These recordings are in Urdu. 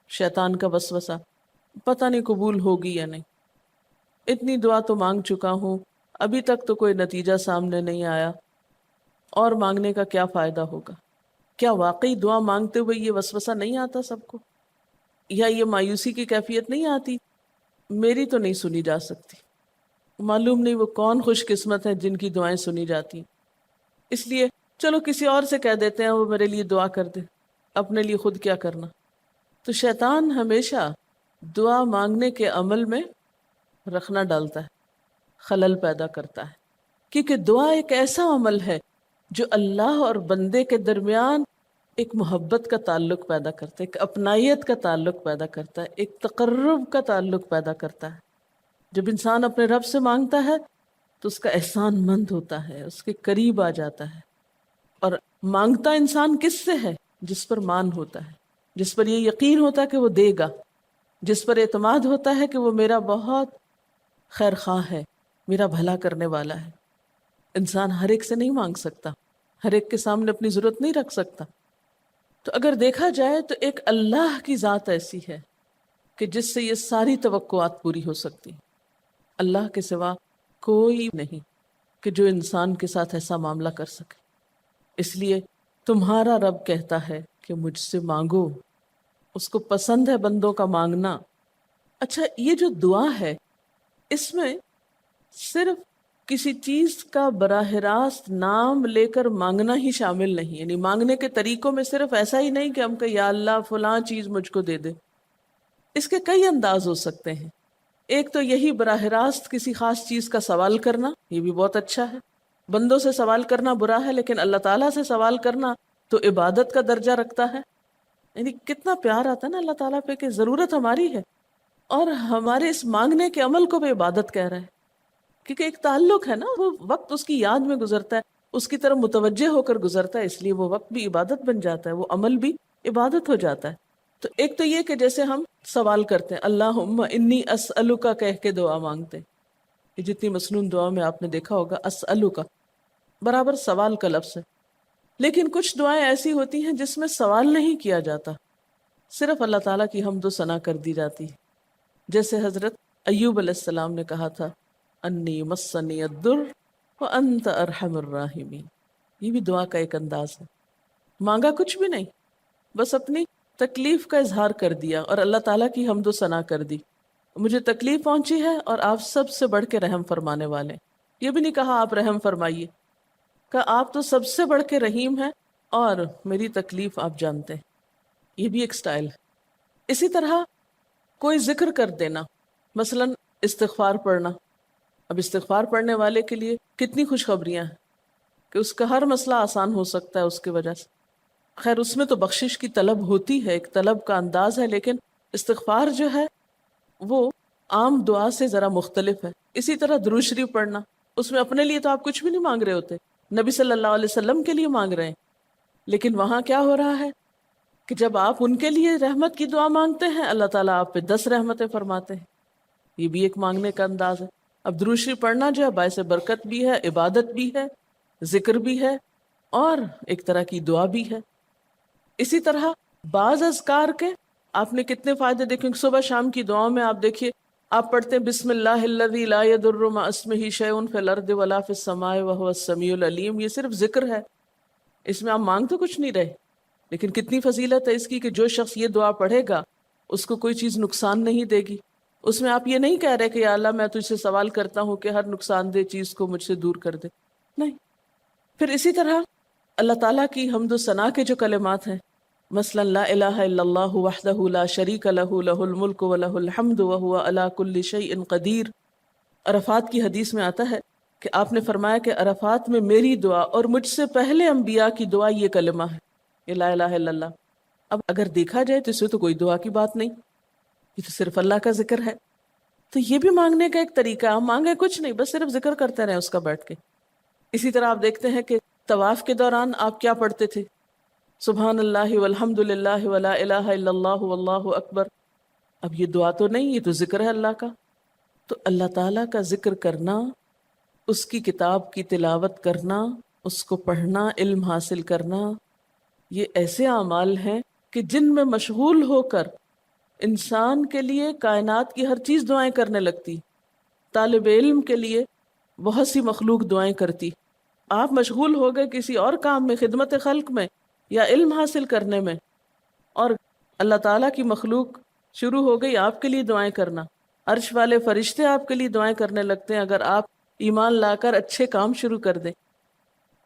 شیطان کا وسوسہ، پتہ نہیں قبول ہوگی یا نہیں، اتنی دعا تو مانگ چکا ہوں، ابھی تک تو کوئی نتیجہ سامنے نہیں آیا، اور مانگنے کا کیا فائدہ ہوگا؟ کیا واقعی دعا مانگتے ہوئے یہ وسوسہ نہیں آتا سب کو؟ یا یہ مایوسی کی کیفیت نہیں آتی، میری تو نہیں سنی جا سکتی، معلوم نہیں وہ کون خوش قسمت ہیں جن کی دعائیں سنی جاتی، اس لیے چلو کسی اور سے کہہ دیتے ہیں وہ میرے لیے دعا کر دے، اپنے لیے خود کیا کرنا۔ تو شیطان ہمیشہ دعا مانگنے کے عمل میں رخنا ڈالتا ہے، خلل پیدا کرتا ہے، کیونکہ دعا ایک ایسا عمل ہے جو اللہ اور بندے کے درمیان ایک محبت کا تعلق پیدا کرتا ہے، ایک اپنائیت کا تعلق پیدا کرتا ہے، ایک تقرب کا تعلق پیدا کرتا ہے۔ جب انسان اپنے رب سے مانگتا ہے تو اس کا احسان مند ہوتا ہے، اس کے قریب آ جاتا ہے، اور مانگتا انسان کس سے ہے؟ جس پر مان ہوتا ہے، جس پر یہ یقین ہوتا ہے کہ وہ دے گا، جس پر اعتماد ہوتا ہے کہ وہ میرا بہت خیر خواہ ہے، میرا بھلا کرنے والا ہے۔ انسان ہر ایک سے نہیں مانگ سکتا، ہر ایک کے سامنے اپنی ضرورت نہیں رکھ سکتا۔ تو اگر دیکھا جائے تو ایک اللہ کی ذات ایسی ہے کہ جس سے یہ ساری توقعات پوری ہو سکتی، اللہ کے سوا کوئی نہیں کہ جو انسان کے ساتھ ایسا معاملہ کر سکے۔ اس لیے تمہارا رب کہتا ہے کہ مجھ سے مانگو، اس کو پسند ہے بندوں کا مانگنا۔ اچھا، یہ جو دعا ہے اس میں صرف کسی چیز کا براہ راست نام لے کر مانگنا ہی شامل نہیں، یعنی مانگنے کے طریقوں میں صرف ایسا ہی نہیں کہ ہم کہ یا اللہ فلاں چیز مجھ کو دے دے۔ اس کے کئی انداز ہو سکتے ہیں۔ ایک تو یہی براہ راست کسی خاص چیز کا سوال کرنا، یہ بھی بہت اچھا ہے۔ بندوں سے سوال کرنا برا ہے، لیکن اللہ تعالیٰ سے سوال کرنا تو عبادت کا درجہ رکھتا ہے۔ یعنی کتنا پیار آتا ہے نا اللہ تعالیٰ پہ کہ ضرورت ہماری ہے اور ہمارے اس مانگنے کے عمل کو بھی عبادت کہہ رہا ہے، کیونکہ ایک تعلق ہے نا، وہ وقت اس کی یاد میں گزرتا ہے، اس کی طرف متوجہ ہو کر گزرتا ہے، اس لیے وہ وقت بھی عبادت بن جاتا ہے، وہ عمل بھی عبادت ہو جاتا ہے۔ تو ایک تو یہ کہ جیسے ہم سوال کرتے ہیں اللہم انی اسألک کہہ کے دعا مانگتے ہیں، یہ جتنی مسنون دعا میں آپ نے دیکھا ہوگا اسألک برابر سوال کا لفظ ہے۔ لیکن کچھ دعائیں ایسی ہوتی ہیں جس میں سوال نہیں کیا جاتا، صرف اللہ تعالیٰ کی حمد و ثنا کر دی جاتی ہے، جیسے حضرت ایوب علیہ السلام نے کہا تھا انی مسنی الضر وانت ارحم الراحمین۔ یہ بھی دعا کا ایک انداز ہے، مانگا کچھ بھی نہیں، بس اپنی تکلیف کا اظہار کر دیا اور اللہ تعالیٰ کی حمد و ثنا کر دی، مجھے تکلیف پہنچی ہے اور آپ سب سے بڑھ کے رحم فرمانے والے۔ یہ بھی نہیں کہا آپ رحم فرمائیے، کہ آپ تو سب سے بڑھ کے رحیم ہیں اور میری تکلیف آپ جانتے ہیں۔ یہ بھی ایک سٹائل ہے۔ اسی طرح کوئی ذکر کر دینا، مثلا استغفار پڑھنا۔ اب استغفار پڑھنے والے کے لیے کتنی خوشخبریاں ہیں کہ اس کا ہر مسئلہ آسان ہو سکتا ہے اس کی وجہ سے۔ خیر اس میں تو بخشش کی طلب ہوتی ہے، ایک طلب کا انداز ہے، لیکن استغفار جو ہے وہ عام دعا سے ذرا مختلف ہے۔ اسی طرح درود شریف پڑھنا، اس میں اپنے لیے تو آپ کچھ بھی نہیں مانگ رہے ہوتے، نبی صلی اللہ علیہ وسلم کے لیے مانگ رہے ہیں، لیکن وہاں کیا ہو رہا ہے کہ جب آپ ان کے لیے رحمت کی دعا مانگتے ہیں اللہ تعالیٰ آپ پہ 10 رحمتیں فرماتے ہیں۔ یہ بھی ایک مانگنے کا انداز ہے۔ اب درود شریف پڑھنا جو ہے باعث برکت بھی ہے، عبادت بھی ہے، ذکر بھی ہے اور ایک طرح کی دعا بھی ہے۔ اسی طرح بعض اذکار کے آپ نے کتنے فائدے دیکھیں، صبح شام کی دعاؤں میں آپ دیکھیے آپ پڑھتے ہیں بسم اللہ الذی لا یضر مع اسمہ شیء فی الارض ولا فی السماء وہو السمیع العلیم۔ یہ صرف ذکر ہے، اس میں آپ مانگ تو کچھ نہیں رہے، لیکن کتنی فضیلت ہے اس کی کہ جو شخص یہ دعا پڑھے گا اس کو کوئی چیز نقصان نہیں دے گی۔ اس میں آپ یہ نہیں کہہ رہے کہ یا اللہ میں تجھ سے سوال کرتا ہوں کہ ہر نقصان دہ چیز کو مجھ سے دور کر دے، نہیں۔ پھر اسی طرح اللہ تعالیٰ کی حمد و ثنا کے جو کلمات ہیں، مثلا لا الہ الا اللہ وحدہ لا شریک لہ لہ الملک ولہ الحمد وہو علی کل شیء قدیر۔ عرفات کی حدیث میں آتا ہے کہ آپ نے فرمایا کہ عرفات میں میری دعا اور مجھ سے پہلے انبیاء کی دعا یہ کلمہ ہے، یہ لا الہ الا اللہ۔ اب اگر دیکھا جائے تو اس میں تو کوئی دعا کی بات نہیں، یہ تو صرف اللہ کا ذکر ہے۔ تو یہ بھی مانگنے کا ایک طریقہ ہے، ہم مانگے کچھ نہیں، بس صرف ذکر کرتے رہیں اس کا بیٹھ کے۔ اسی طرح آپ دیکھتے ہیں کہ طواف کے دوران آپ کیا پڑھتے تھے، سبحان اللہ والحمد للہ ولا الہ الا اللہ واللہ اکبر۔ اب یہ دعا تو نہیں، یہ تو ذکر ہے اللہ کا۔ تو اللہ تعالیٰ کا ذکر کرنا، اس کی کتاب کی تلاوت کرنا، اس کو پڑھنا، علم حاصل کرنا، یہ ایسے اعمال ہیں کہ جن میں مشغول ہو کر انسان کے لیے کائنات کی ہر چیز دعائیں کرنے لگتی، طالب علم کے لیے بہت سی مخلوق دعائیں کرتی. آپ مشغول ہو گئے کسی اور کام میں، خدمت خلق میں یا علم حاصل کرنے میں، اور اللہ تعالیٰ کی مخلوق شروع ہو گئی آپ کے لیے دعائیں کرنا. عرش والے فرشتے آپ کے لیے دعائیں کرنے لگتے ہیں اگر آپ ایمان لا کر اچھے کام شروع کر دیں.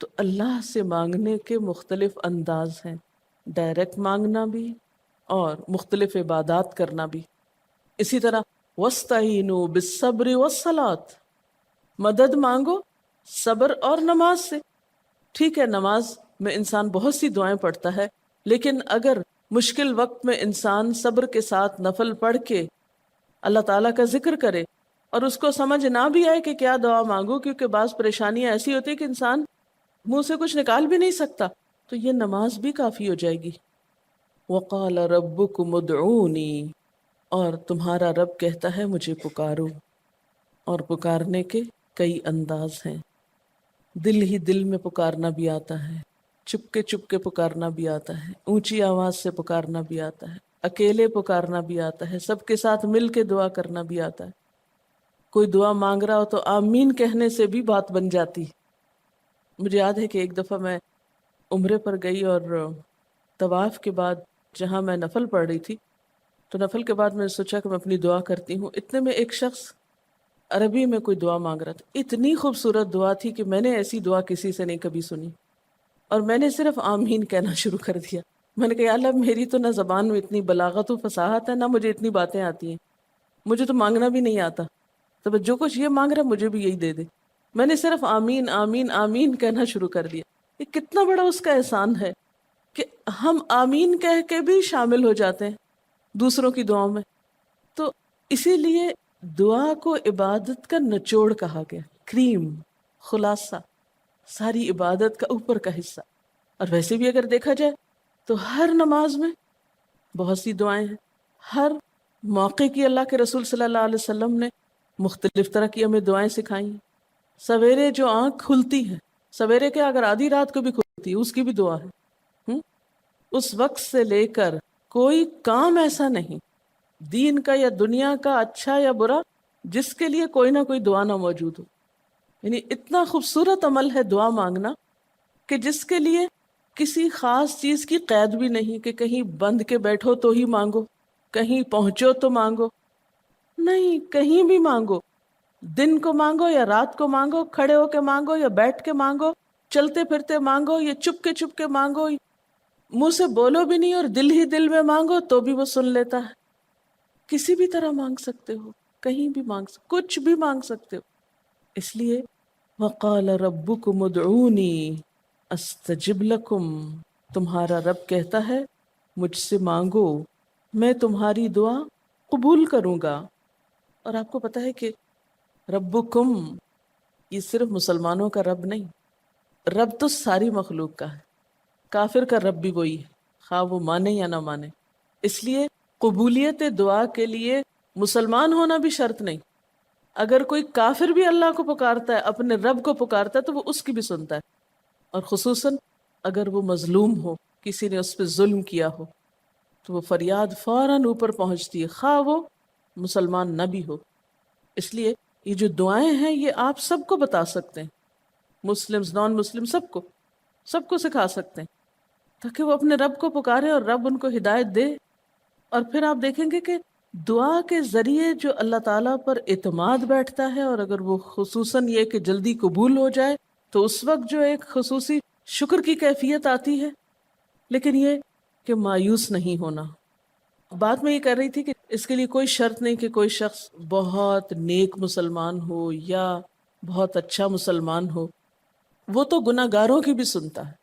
تو اللہ سے مانگنے کے مختلف انداز ہیں، ڈائریکٹ مانگنا بھی اور مختلف عبادات کرنا بھی. اسی طرح وَاسْتَعِینُوا بِالصَّبْرِ وَالصَّلَاةِ، مدد مانگو صبر اور نماز سے. ٹھیک ہے، نماز میں انسان بہت سی دعائیں پڑھتا ہے، لیکن اگر مشکل وقت میں انسان صبر کے ساتھ نفل پڑھ کے اللہ تعالیٰ کا ذکر کرے اور اس کو سمجھ نہ بھی آئے کہ کیا دعا مانگو، کیونکہ بعض پریشانیاں ایسی ہوتی کہ انسان منہ سے کچھ نکال بھی نہیں سکتا، تو یہ نماز بھی کافی ہو جائے گی. وَقَالَ رَبُّكُمُ ادْعُونِي، اور تمہارا رب کہتا ہے مجھے پکارو. اور پکارنے کے کئی انداز ہیں. دل ہی دل میں پکارنا بھی آتا ہے، چپ کے پکارنا بھی آتا ہے، اونچی آواز سے پکارنا بھی آتا ہے، اکیلے پکارنا بھی آتا ہے، سب کے ساتھ مل کے دعا کرنا بھی آتا ہے. کوئی دعا مانگ رہا ہو تو آمین کہنے سے بھی بات بن جاتی. مجھے یاد ہے کہ ایک دفعہ میں عمرے پر گئی اور طواف کے بعد جہاں میں نفل پڑھ رہی تھی، تو نفل کے بعد میں نے سوچا کہ میں اپنی دعا کرتی ہوں. اتنے میں ایک شخص عربی میں کوئی دعا مانگ رہا تھا. اتنی خوبصورت دعا تھی کہ میں نے ایسی دعا کسی سے نہیں کبھی سنی، اور میں نے صرف آمین کہنا شروع کر دیا. میں نے کہا یا اللہ، میری تو نہ زبان میں اتنی بلاغت و فصاحت ہے، نہ مجھے اتنی باتیں آتی ہیں، مجھے تو مانگنا بھی نہیں آتا، تو بس جو کچھ یہ مانگ رہا مجھے بھی یہی دے دے. میں نے صرف آمین آمین آمین کہنا شروع کر دیا. یہ کتنا بڑا اس کا احسان ہے کہ ہم آمین کہہ کے بھی شامل ہو جاتے ہیں دوسروں کی دعاؤں میں. تو اسی لیے دعا کو عبادت کا نچوڑ کہا گیا، کریم، خلاصہ، ساری عبادت کا اوپر کا حصہ. اور ویسے بھی اگر دیکھا جائے تو ہر نماز میں بہت سی دعائیں ہیں. ہر موقع کی اللہ کے رسول صلی اللہ علیہ وسلم نے مختلف طرح کی ہمیں دعائیں سکھائی ہیں. سویرے جو آنکھ کھلتی ہے، سویرے کے اگر آدھی رات کو بھی کھلتی ہے، اس کی بھی دعا ہے. اس وقت سے لے کر کوئی کام ایسا نہیں دین کا یا دنیا کا، اچھا یا برا، جس کے لیے کوئی نہ کوئی دعا نہ موجود ہو. یعنی اتنا خوبصورت عمل ہے دعا مانگنا کہ جس کے لیے کسی خاص چیز کی قید بھی نہیں کہ کہیں بند کے بیٹھو تو ہی مانگو، کہیں پہنچو تو مانگو. نہیں، کہیں بھی مانگو، دن کو مانگو یا رات کو مانگو، کھڑے ہو کے مانگو یا بیٹھ کے مانگو، چلتے پھرتے مانگو یا چپ کے مانگو، منہ سے بولو بھی نہیں اور دل ہی دل میں مانگو تو بھی وہ سن لیتا ہے. کسی بھی طرح مانگ سکتے ہو، کہیں بھی کچھ بھی مانگ سکتے ہو. اس لیے وقال ربکم ادعونی استجب لکم، تمہارا رب کہتا ہے مجھ سے مانگو، میں تمہاری دعا قبول کروں گا. اور آپ کو پتہ ہے کہ ربکم یہ صرف مسلمانوں کا رب نہیں، رب تو ساری مخلوق کا ہے. کافر کا رب بھی وہی ہے، خواہ وہ مانے یا نہ مانے. اس لیے قبولیت دعا کے لیے مسلمان ہونا بھی شرط نہیں. اگر کوئی کافر بھی اللہ کو پکارتا ہے، اپنے رب کو پکارتا ہے، تو وہ اس کی بھی سنتا ہے. اور خصوصاً اگر وہ مظلوم ہو، کسی نے اس پہ ظلم کیا ہو، تو وہ فریاد فوراً اوپر پہنچتی ہے، خواہ وہ مسلمان نہ بھی ہو. اس لیے یہ جو دعائیں ہیں یہ آپ سب کو بتا سکتے ہیں، مسلم نان مسلم سب کو سکھا سکتے ہیں، تاکہ وہ اپنے رب کو پکارے اور رب ان کو ہدایت دے. اور پھر آپ دیکھیں گے کہ دعا کے ذریعے جو اللہ تعالیٰ پر اعتماد بیٹھتا ہے، اور اگر وہ خصوصاً یہ کہ جلدی قبول ہو جائے، تو اس وقت جو ایک خصوصی شکر کی کیفیت آتی ہے. لیکن یہ کہ مایوس نہیں ہونا. بات میں یہ کر رہی تھی کہ اس کے لیے کوئی شرط نہیں کہ کوئی شخص بہت نیک مسلمان ہو یا بہت اچھا مسلمان ہو، وہ تو گناہ گاروں کی بھی سنتا ہے.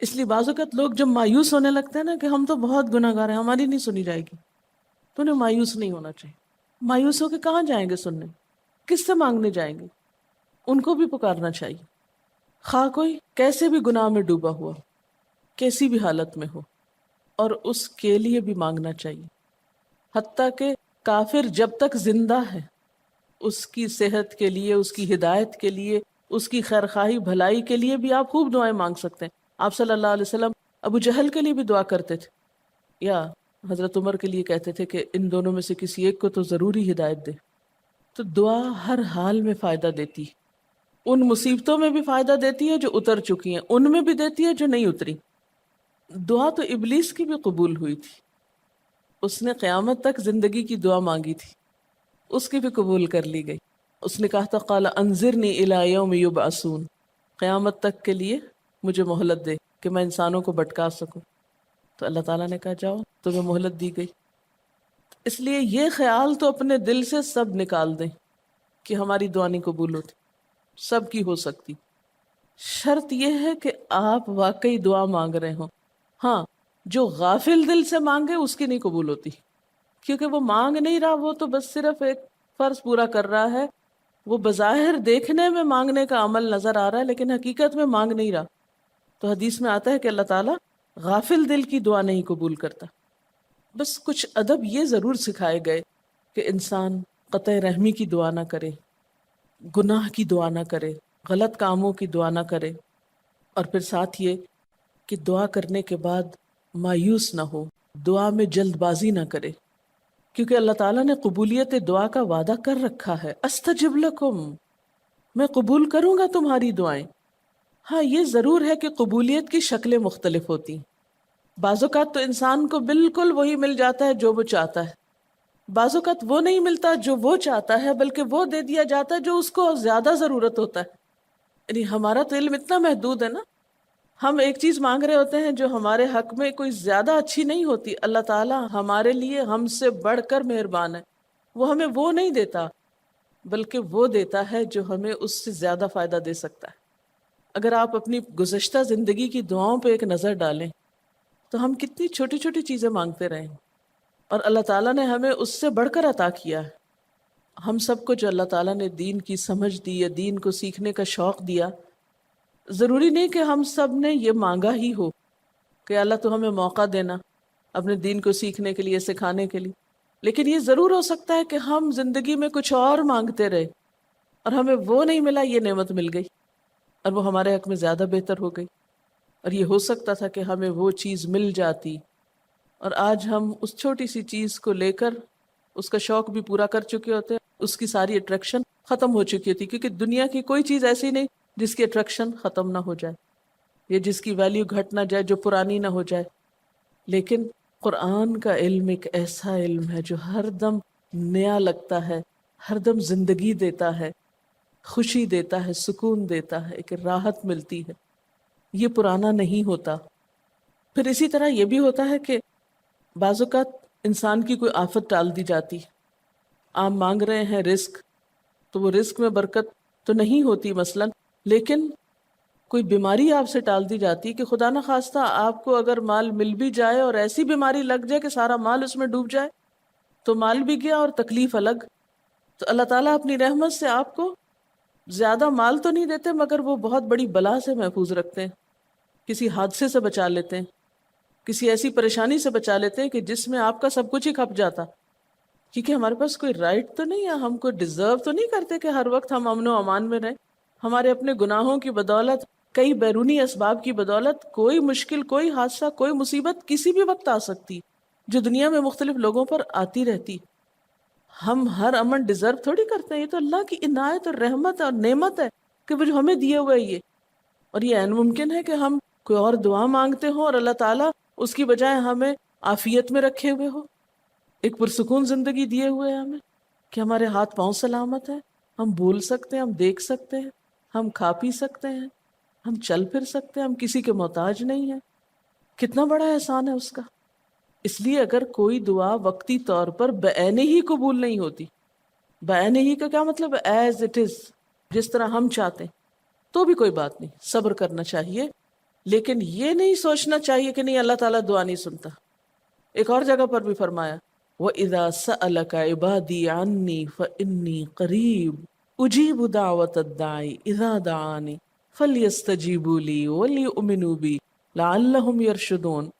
اس لیے بعض اوقات لوگ جب مایوس ہونے لگتے ہیں نا کہ ہم تو بہت گناہ گار ہیں، ہماری نہیں سنی جائے گی، تو انہیں مایوس نہیں ہونا چاہیے. مایوس ہو کے کہاں جائیں گے سننے؟ کس سے مانگنے جائیں گے؟ ان کو بھی پکارنا چاہیے، خواہ کوئی کیسے بھی گناہ میں ڈوبا ہوا، کیسی بھی حالت میں ہو، اور اس کے لیے بھی مانگنا چاہیے. حتیٰ کہ کافر جب تک زندہ ہے، اس کی صحت کے لیے، اس کی ہدایت کے لیے، اس کی خیرخواہی بھلائی کے لیے بھی آپ خوب دعائیں مانگ سکتے ہیں. آپ صلی اللہ علیہ وسلم ابو جہل کے لیے بھی دعا کرتے تھے، یا حضرت عمر کے لیے کہتے تھے کہ ان دونوں میں سے کسی ایک کو تو ضروری ہدایت دے. تو دعا ہر حال میں فائدہ دیتی ہے. ان مصیبتوں میں بھی فائدہ دیتی ہے جو اتر چکی ہیں، ان میں بھی دیتی ہے جو نہیں اتری. دعا تو ابلیس کی بھی قبول ہوئی تھی. اس نے قیامت تک زندگی کی دعا مانگی تھی، اس کی بھی قبول کر لی گئی. اس نے کہا تھا قال انظرنی الی یوم یبعثون، قیامت تک کے لیے مجھے مہلت دے کہ میں انسانوں کو بھٹکا سکوں. تو اللہ تعالیٰ نے کہا جاؤ، تمہیں مہلت دی گئی. اس لیے یہ خیال تو اپنے دل سے سب نکال دیں کہ ہماری دعا نہیں قبول ہوتی. سب کی ہو سکتی، شرط یہ ہے کہ آپ واقعی دعا مانگ رہے ہوں. ہاں، جو غافل دل سے مانگے اس کی نہیں قبول ہوتی، کیونکہ وہ مانگ نہیں رہا، وہ تو بس صرف ایک فرض پورا کر رہا ہے. وہ بظاہر دیکھنے میں مانگنے کا عمل نظر آ رہا ہے لیکن حقیقت میں مانگ نہیں رہا. تو حدیث میں آتا ہے کہ اللہ تعالیٰ غافل دل کی دعا نہیں قبول کرتا. بس کچھ ادب یہ ضرور سکھائے گئے کہ انسان قطع رحمی کی دعا نہ کرے، گناہ کی دعا نہ کرے، غلط کاموں کی دعا نہ کرے، اور پھر ساتھ یہ کہ دعا کرنے کے بعد مایوس نہ ہو، دعا میں جلد بازی نہ کرے، کیونکہ اللہ تعالیٰ نے قبولیت دعا کا وعدہ کر رکھا ہے. استجب لکم، میں قبول کروں گا تمہاری دعائیں. ہاں، یہ ضرور ہے کہ قبولیت کی شکلیں مختلف ہوتی ہیں. بعض اوقات تو انسان کو بالکل وہی مل جاتا ہے جو وہ چاہتا ہے، بعض اوقات وہ نہیں ملتا جو وہ چاہتا ہے، بلکہ وہ دے دیا جاتا ہے جو اس کو زیادہ ضرورت ہوتا ہے. یعنی ہمارا تو علم اتنا محدود ہے نا، ہم ایک چیز مانگ رہے ہوتے ہیں جو ہمارے حق میں کوئی زیادہ اچھی نہیں ہوتی. اللہ تعالیٰ ہمارے لیے ہم سے بڑھ کر مہربان ہے، وہ ہمیں وہ نہیں دیتا بلکہ وہ دیتا ہے جو ہمیں اس سے زیادہ فائدہ دے سکتا ہے. اگر آپ اپنی گزشتہ زندگی کی دعاؤں پہ ایک نظر ڈالیں تو ہم کتنی چھوٹی چھوٹی چیزیں مانگتے رہے ہیں اور اللہ تعالیٰ نے ہمیں اس سے بڑھ کر عطا کیا ہے. ہم سب کو جو اللہ تعالیٰ نے دین کی سمجھ دی یا دین کو سیکھنے کا شوق دیا، ضروری نہیں کہ ہم سب نے یہ مانگا ہی ہو کہ اللہ تو ہمیں موقع دینا اپنے دین کو سیکھنے کے لیے، سکھانے کے لیے. لیکن یہ ضرور ہو سکتا ہے کہ ہم زندگی میں کچھ اور مانگتے رہے اور ہمیں وہ نہیں ملا، یہ نعمت مل گئی اور وہ ہمارے حق میں زیادہ بہتر ہو گئی. اور یہ ہو سکتا تھا کہ ہمیں وہ چیز مل جاتی اور آج ہم اس چھوٹی سی چیز کو لے کر اس کا شوق بھی پورا کر چکے ہوتے ہیں، اس کی ساری اٹریکشن ختم ہو چکی ہوتی، کیونکہ دنیا کی کوئی چیز ایسی نہیں جس کی اٹریکشن ختم نہ ہو جائے یا جس کی ویلیو گھٹ نہ جائے، جو پرانی نہ ہو جائے. لیکن قرآن کا علم ایک ایسا علم ہے جو ہر دم نیا لگتا ہے، ہر دم زندگی دیتا ہے، خوشی دیتا ہے، سکون دیتا ہے، ایک راحت ملتی ہے. یہ پرانا نہیں ہوتا. پھر اسی طرح یہ بھی ہوتا ہے کہ بعض اوقات انسان کی کوئی آفت ٹال دی جاتی. آپ مانگ رہے ہیں رزق، تو وہ رزق میں برکت تو نہیں ہوتی مثلا، لیکن کوئی بیماری آپ سے ٹال دی جاتی کہ خدا نہ خواستہ آپ کو اگر مال مل بھی جائے اور ایسی بیماری لگ جائے کہ سارا مال اس میں ڈوب جائے تو مال بھی گیا اور تکلیف الگ. تو اللہ تعالیٰ اپنی رحمت سے آپ کو زیادہ مال تو نہیں دیتے مگر وہ بہت بڑی بلا سے محفوظ رکھتے ہیں، کسی حادثے سے بچا لیتے ہیں، کسی ایسی پریشانی سے بچا لیتے ہیں کہ جس میں آپ کا سب کچھ ہی کھپ جاتا. کیونکہ ہمارے پاس کوئی رائٹ تو نہیں ہے، ہم کو ڈیزرو تو نہیں کرتے کہ ہر وقت ہم امن و امان میں رہیں. ہمارے اپنے گناہوں کی بدولت، کئی بیرونی اسباب کی بدولت کوئی مشکل، کوئی حادثہ، کوئی مصیبت کسی بھی وقت آ سکتی جو دنیا میں مختلف لوگوں پر آتی رہتی. ہم ہر امن ڈیزرو تھوڑی کرتے ہیں، یہ تو اللہ کی عنایت اور رحمت اور نعمت ہے کہ وہ جو ہمیں دیے ہوئے یہ. اور یہ عین ممکن ہے کہ ہم کوئی اور دعا مانگتے ہوں اور اللہ تعالیٰ اس کی بجائے ہمیں عافیت میں رکھے ہوئے ہو، ایک پرسکون زندگی دیے ہوئے ہیں ہمیں کہ ہمارے ہاتھ پاؤں سلامت ہیں، ہم بول سکتے ہیں، ہم دیکھ سکتے ہیں، ہم کھا پی سکتے ہیں، ہم چل پھر سکتے ہیں، ہم کسی کے محتاج نہیں ہیں. کتنا بڑا احسان ہے اس کا. اس لیے اگر کوئی دعا وقتی طور پر بعین ہی قبول نہیں ہوتی، بعین ہی کا کیا مطلب ہے؟ ایز اٹ از، جس طرح ہم چاہتے ہیں، تو بھی کوئی بات نہیں، صبر کرنا چاہیے. لیکن یہ نہیں سوچنا چاہیے کہ نہیں اللہ تعالیٰ دعا نہیں سنتا. ایک اور جگہ پر بھی فرمایا وَإِذَا سَأَلَكَ عِبَادِي عَنِّي فَإِنِّي قَرِيبٌ أُجِيبُ دَعْوَةَ الدَّاعِ إِذَا دَعَانِ فَلْيَسْتَجِيبُوا لِي وَلْيُؤْمِنُوا بِي لَعَلَّهُمْ يَرْشُدُونَ.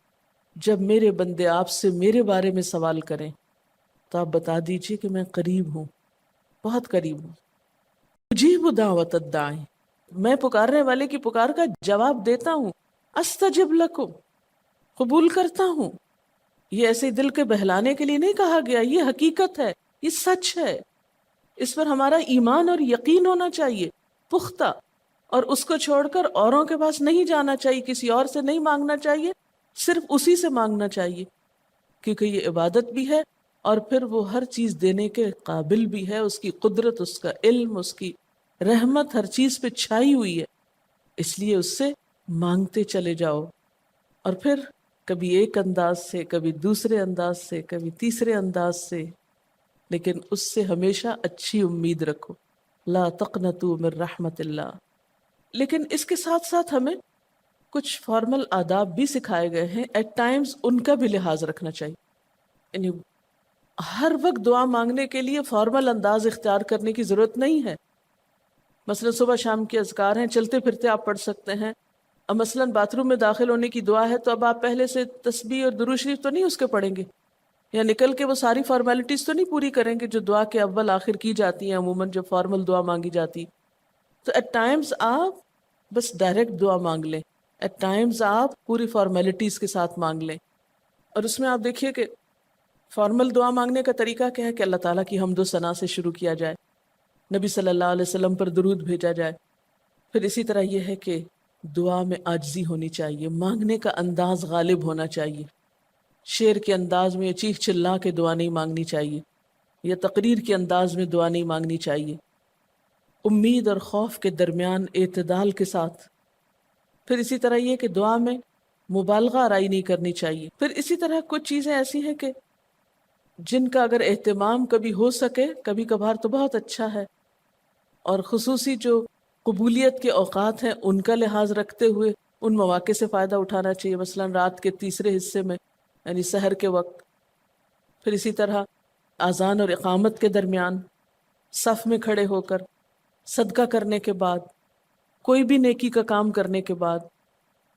جب میرے بندے آپ سے میرے بارے میں سوال کریں تو آپ بتا دیجئے کہ میں قریب ہوں، بہت قریب ہوں. اجیب دعوت الداعی، میں پکارنے والے کی پکار کا جواب دیتا ہوں. استجب لکم، قبول کرتا ہوں. یہ ایسے دل کے بہلانے کے لیے نہیں کہا گیا، یہ حقیقت ہے، یہ سچ ہے، اس پر ہمارا ایمان اور یقین ہونا چاہیے پختہ، اور اس کو چھوڑ کر اوروں کے پاس نہیں جانا چاہیے، کسی اور سے نہیں مانگنا چاہیے، صرف اسی سے مانگنا چاہیے، کیونکہ یہ عبادت بھی ہے اور پھر وہ ہر چیز دینے کے قابل بھی ہے، اس کی قدرت، اس کا علم، اس کی رحمت ہر چیز پہ چھائی ہوئی ہے، اس لیے اس سے مانگتے چلے جاؤ، اور پھر کبھی ایک انداز سے، کبھی دوسرے انداز سے، کبھی تیسرے انداز سے، لیکن اس سے ہمیشہ اچھی امید رکھو، لا تقنطوا من رحمت اللہ۔ لیکن اس کے ساتھ ساتھ ہمیں کچھ فارمل آداب بھی سکھائے گئے ہیں، ایٹ ٹائمز ان کا بھی لحاظ رکھنا چاہیے، یعنی ہر وقت دعا مانگنے کے لیے فارمل انداز اختیار کرنے کی ضرورت نہیں ہے۔ مثلا صبح شام کے اذکار ہیں، چلتے پھرتے آپ پڑھ سکتے ہیں، اب مثلا باتھ روم میں داخل ہونے کی دعا ہے تو اب آپ پہلے سے تسبیح اور درود شریف تو نہیں اس کے پڑھیں گے، یا نکل کے وہ ساری فارمیلٹیز تو نہیں پوری کریں گے جو دعا کے اول آخر کی جاتی ہیں عموماً جب فارمل دعا مانگی جاتی۔ تو ایٹ ٹائمز آپ بس ڈائریکٹ دعا مانگ لیں، ایٹ ٹائمز آپ پوری فارمیلٹیز کے ساتھ مانگ لیں، اور اس میں آپ دیکھیے کہ فارمل دعا مانگنے کا طریقہ کیا ہے کہ اللہ تعالیٰ کی حمد و ثنا سے شروع کیا جائے، نبی صلی اللہ علیہ وسلم پر درود بھیجا جائے، پھر اسی طرح یہ ہے کہ دعا میں عاجزی ہونی چاہیے، مانگنے کا انداز غالب ہونا چاہیے، شعر کے انداز میں چیخ چلا کے دعا نہیں مانگنی چاہیے، یا تقریر کے انداز میں دعا نہیں مانگنی چاہیے، امید اور خوف کے درمیان اعتدال کے ساتھ، پھر اسی طرح یہ کہ دعا میں مبالغہ آرائی نہیں کرنی چاہیے، پھر اسی طرح کچھ چیزیں ایسی ہیں کہ جن کا اگر اہتمام کبھی ہو سکے کبھی کبھار تو بہت اچھا ہے، اور خصوصی جو قبولیت کے اوقات ہیں ان کا لحاظ رکھتے ہوئے ان مواقع سے فائدہ اٹھانا چاہیے، مثلا رات کے تیسرے حصے میں یعنی سحر کے وقت، پھر اسی طرح اذان اور اقامت کے درمیان، صف میں کھڑے ہو کر، صدقہ کرنے کے بعد، کوئی بھی نیکی کا کام کرنے کے بعد،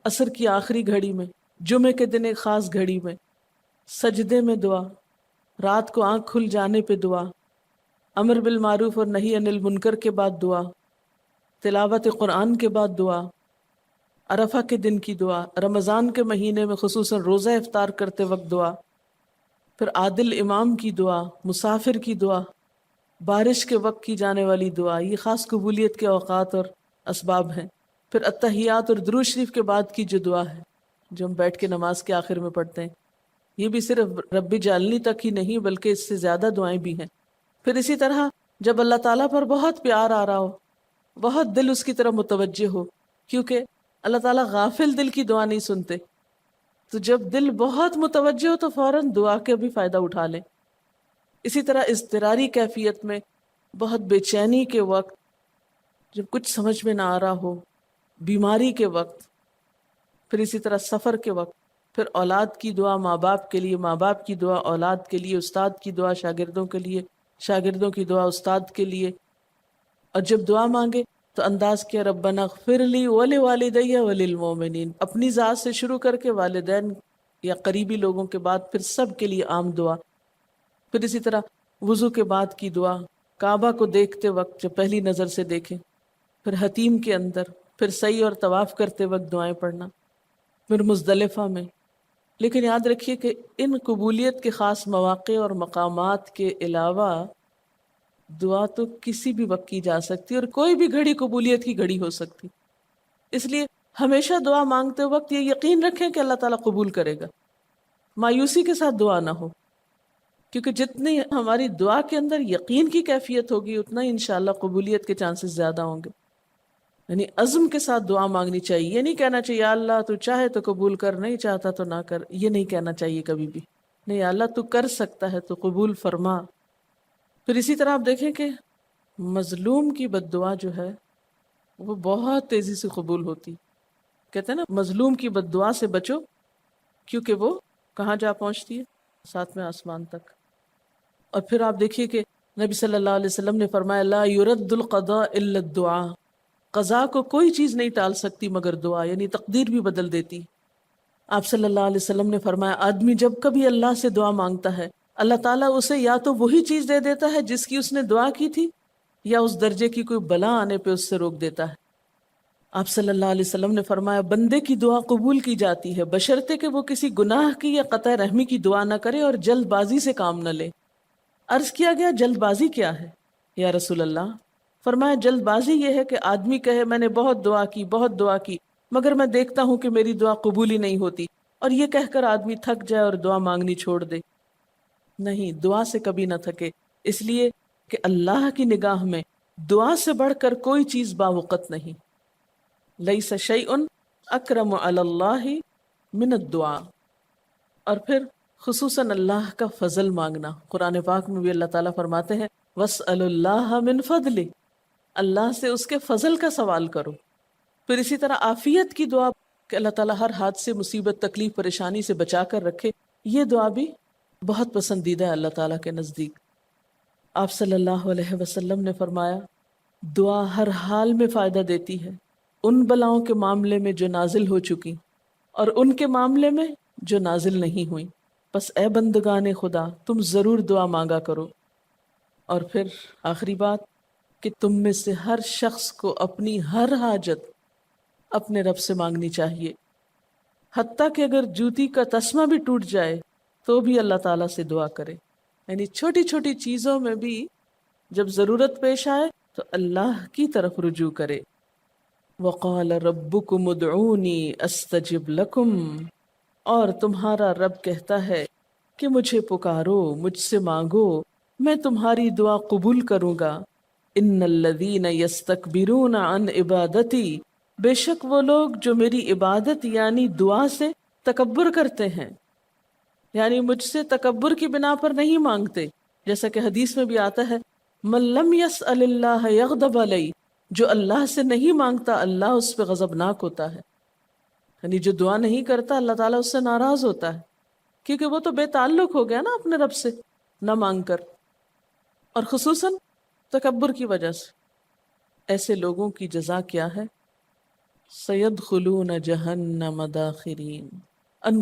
عصر کی آخری گھڑی میں، جمعے کے دن ایک خاص گھڑی میں، سجدے میں دعا، رات کو آنکھ کھل جانے پہ دعا، امر بالمعروف اور نہی عن المنکر کے بعد دعا، تلاوت قرآن کے بعد دعا، عرفہ کے دن کی دعا، رمضان کے مہینے میں خصوصاً روزہ افطار کرتے وقت دعا، پھر عادل امام کی دعا، مسافر کی دعا، بارش کے وقت کی جانے والی دعا، یہ خاص قبولیت کے اوقات اور اسباب ہیں، پھر اتحیات اور درود شریف کے بعد کی جو دعا ہے جو ہم بیٹھ کے نماز کے آخر میں پڑھتے ہیں، یہ بھی صرف رب جعلنی تک ہی نہیں بلکہ اس سے زیادہ دعائیں بھی ہیں۔ پھر اسی طرح جب اللہ تعالیٰ پر بہت پیار آ رہا ہو، بہت دل اس کی طرف متوجہ ہو، کیونکہ اللہ تعالیٰ غافل دل کی دعا نہیں سنتے، تو جب دل بہت متوجہ ہو تو فوراً دعا کے بھی فائدہ اٹھا لیں۔ اسی طرح اضطراری کیفیت میں، بہت بے چینی کے وقت، جب کچھ سمجھ میں نہ آ رہا ہو، بیماری کے وقت، پھر اسی طرح سفر کے وقت، پھر اولاد کی دعا ماں باپ کے لیے، ماں باپ کی دعا اولاد کے لیے، استاد کی دعا شاگردوں کے لیے، شاگردوں کی دعا استاد کے لیے، اور جب دعا مانگے تو انداز کیا ربنا اغفر لی ولوالدی وللمؤمنین، اپنی ذات سے شروع کر کے والدین یا قریبی لوگوں کے بعد پھر سب کے لیے عام دعا، پھر اسی طرح وضو کے بعد کی دعا، کعبہ کو دیکھتے وقت جب پہلی نظر سے دیکھیں، پھر حتیم کے اندر، پھر سعی اور طواف کرتے وقت دعائیں پڑھنا، پھر مزدلفہ میں۔ لیکن یاد رکھیے کہ ان قبولیت کے خاص مواقع اور مقامات کے علاوہ دعا تو کسی بھی وقت کی جا سکتی اور کوئی بھی گھڑی قبولیت کی گھڑی ہو سکتی، اس لیے ہمیشہ دعا مانگتے وقت یہ یقین رکھیں کہ اللہ تعالیٰ قبول کرے گا، مایوسی کے ساتھ دعا نہ ہو، کیونکہ جتنی ہماری دعا کے اندر یقین کی کیفیت ہوگی اتنا ہی انشاءاللہ قبولیت کے چانسز زیادہ ہوں گے۔ یعنی عزم کے ساتھ دعا مانگنی چاہیے، یہ نہیں کہنا چاہیے یا اللہ تو چاہے تو قبول کر، نہیں چاہتا تو نہ کر، یہ نہیں کہنا چاہیے کبھی بھی، نہیں یا اللہ تو کر سکتا ہے تو قبول فرما۔ پھر اسی طرح آپ دیکھیں کہ مظلوم کی بد دعا جو ہے وہ بہت تیزی سے قبول ہوتی، کہتے ہیں نا مظلوم کی بد دعا سے بچو کیونکہ وہ کہاں جا پہنچتی ہے؟ ساتویں آسمان تک۔ اور پھر آپ دیکھیے کہ نبی صلی اللہ علیہ وسلم نے فرمایا لا يرد القضاء الا الدعاء، قضا کو کوئی چیز نہیں ٹال سکتی مگر دعا، یعنی تقدیر بھی بدل دیتی۔ آپ صلی اللہ علیہ وسلم نے فرمایا آدمی جب کبھی اللہ سے دعا مانگتا ہے اللہ تعالیٰ اسے یا تو وہی چیز دے دیتا ہے جس کی اس نے دعا کی تھی، یا اس درجے کی کوئی بلا آنے پہ اس سے روک دیتا ہے۔ آپ صلی اللہ علیہ وسلم نے فرمایا بندے کی دعا قبول کی جاتی ہے بشرطے کہ وہ کسی گناہ کی یا قطع رحمی کی دعا نہ کرے اور جلد بازی سے کام نہ لے۔ عرض کیا گیا جلد بازی کیا ہے یا رسول اللہ؟ فرمایا جلد بازی یہ ہے کہ آدمی کہے میں نے بہت دعا کی مگر میں دیکھتا ہوں کہ میری دعا قبول ہی نہیں ہوتی، اور یہ کہہ کر آدمی تھک جائے اور دعا مانگنی چھوڑ دے۔ نہیں، دعا سے کبھی نہ تھکے، اس لیے کہ اللہ کی نگاہ میں دعا سے بڑھ کر کوئی چیز باوقت نہیں۔ لیس شیء اکرم علی اللہ من الدعاء۔ اور پھر خصوصاً اللہ کا فضل مانگنا، قرآن پاک میں بھی اللہ تعالیٰ فرماتے ہیں وَاسْأَلُوا اللَّهَ مِنْ فَضْلِهِ، اللہ سے اس کے فضل کا سوال کرو۔ پھر اسی طرح عافیت کی دعا کہ اللہ تعالیٰ ہر حادثے مصیبت تکلیف پریشانی سے بچا کر رکھے، یہ دعا بھی بہت پسندیدہ ہے اللہ تعالیٰ کے نزدیک۔ آپ صلی اللہ علیہ وسلم نے فرمایا دعا ہر حال میں فائدہ دیتی ہے، ان بلاؤں کے معاملے میں جو نازل ہو چکی اور ان کے معاملے میں جو نازل نہیں ہوئی، بس اے بندگان خدا تم ضرور دعا مانگا کرو۔ اور پھر آخری بات کہ تم میں سے ہر شخص کو اپنی ہر حاجت اپنے رب سے مانگنی چاہیے، حتیٰ کہ اگر جوتی کا تسمہ بھی ٹوٹ جائے تو بھی اللہ تعالیٰ سے دعا کرے، یعنی چھوٹی چھوٹی چیزوں میں بھی جب ضرورت پیش آئے تو اللہ کی طرف رجوع کرے۔ وَقَالَ رَبُّكُمُ ادْعُونِي أَسْتَجِبْ لَكُمْ، اور تمہارا رب کہتا ہے کہ مجھے پکارو، مجھ سے مانگو، میں تمہاری دعا قبول کروں گا۔ ان الذین یستکبرون عن عبادتی، بے شک وہ لوگ جو میری عبادت یعنی دعا سے تکبر کرتے ہیں، یعنی مجھ سے تکبر کی بنا پر نہیں مانگتے، جیسا کہ حدیث میں بھی آتا ہے من لم یسأل اللہ یغضب علیہ، جو اللہ سے نہیں مانگتا اللہ اس پہ غضبناک ہوتا ہے، یعنی جو دعا نہیں کرتا اللہ تعالیٰ اس سے ناراض ہوتا ہے، کیونکہ وہ تو بے تعلق ہو گیا نا اپنے رب سے نہ مانگ کر، اور خصوصاً تکبر کی وجہ سے۔ ایسے لوگوں کی جزا کیا ہے؟ سیدخلون جہنم داخرین، ان